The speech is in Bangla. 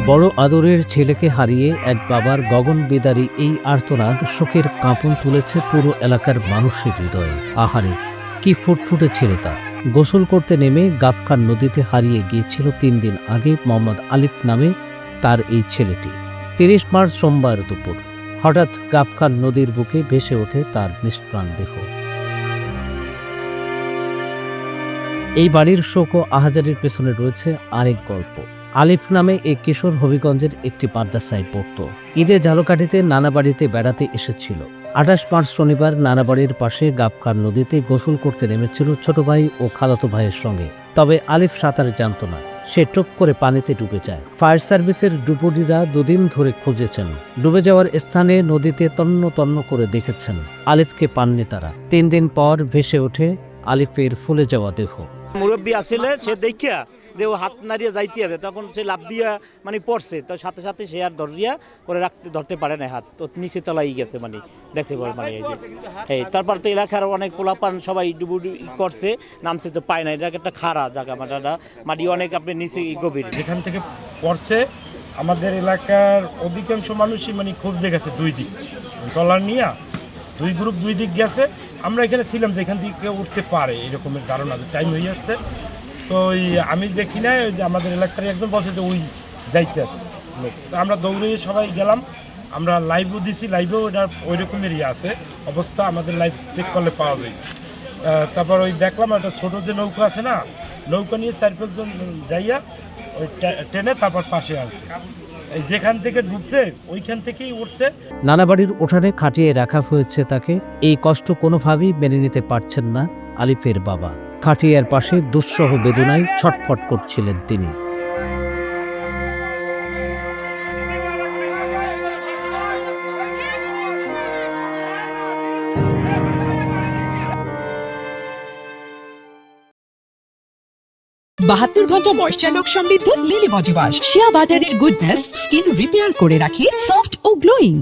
বড় আদরের ছেলেকে হারিয়ে এক বাবার গগনবিদারী এই আর্তনাদ শোকের কাঁপন তুলেছে পুরো এলাকার মানুষের হৃদয়ে। আহারে, কি ফুটফুটে ছেলে তার! গোসল করতে নেমে গাফখান নদীতে হারিয়ে গিয়েছিল 3 দিন আগে মোহাম্মদ আলিফ নামে তার এই ছেলেটি। 30 মার্চ সোমবার দুপুর হঠাৎ গাফখান নদীর বুকে ভেসে ওঠে তার নিষ্প্রাণ দেহ। এই বাড়ির শোক ও আহাজারির পেছনে রয়েছে আরেক গল্প। আলিফ নামে এই কিশোর হবিগঞ্জের একটি মাদ্রাসায় পড়ত। ঈদে ঝালকাঠিতে নানা বাড়িতে বেড়াতে এসেছিল। 28 মার্চ শনিবার নানা বাড়ির পাশে গাফখান নদীতে গোসল করতে নেমেছিল ছোট ভাই ও খালাতো ভাইয়ের সঙ্গে। তবে আলিফ সাঁতার জানত না, সে টপ করে পানিতে ডুবে যায়। ফায়ার সার্ভিসের ডুবুরিরা 2 দিন ধরে খুঁজেছেন। ডুবে যাওয়ার স্থানে নদীতে তন্ন তন্ন করে দেখেছেন, আলিফকে পাননি তারা। 3 দিন পর ভেসে ওঠে আলিফের ফুলে যাওয়া দেহ। মুরব্বী আসলে সে দেখিয়া যে ও হাত নাড়িয়ে যাইতে আছে, তখন সে লাভ দিয়া মানে পড়ছে, তো সাথে সাথে সে আর ধরিয়া করে ধরতে পারে না, হাত তো নিচে তলাই গেছে, মানে দেখছে মানে এই যে এই। তারপর তো এলাকার অনেক পোলাপান সবাই ডুবুডু করছে, নামছে তো পায় না। এটা একটা খাড়া জায়গা, মাটি অনেক আপনি নিচে গভীর। যেখান থেকে পড়ছে আমাদের এলাকার অধিকাংশ মানুষই মানে খোঁজ দেখেছে 2 দিক ট্রলার নিয়ে 2 গ্রুপ 2 দিক গেছে। আমরা এখানে ছিলাম যে এখান থেকে উঠতে পারে এরকমের ধারণা, টাইম হয়ে আসছে। তো ওই আমি দেখি না, ওই যে আমাদের এলাকার একজন বসে যে ওই যাইতে আছে, তো আমরা দৌড়ে সবাই গেলাম। আমরা লাইভও দিছি, লাইভেও এটা ওই রকমেরই আছে অবস্থা, আমাদের লাইভ চেক করলে পাওয়া যায়। তারপর ওই দেখলাম একটা ছোটো যে নৌকা আছে না, নৌকা নিয়ে 4-5 জন যাইয়া ওই ট্রেনে তারপর পাশে আনছে। এই যেখান থেকে ঢুকছে ওইখান থেকেই উঠছে। নানা বাড়ির উঠানে খাটিয়ে রাখা হয়েছে তাকে। এই কষ্ট কোনোভাবেই মেনে নিতে পারছেন না আলিফের বাবা। খাটিয়ার পাশে দুঃসহ বেদনায় ছটফট করছিলেন তিনি। বাহাত্তর ঘন্টা ময়েশ্চার লক সমৃদ্ধ লিলি বডি ওয়াশ, শিয়া বাটারের গুডনেস স্কিন রিপেয়ার করে রাখে সফট ও গ্লোয়িং।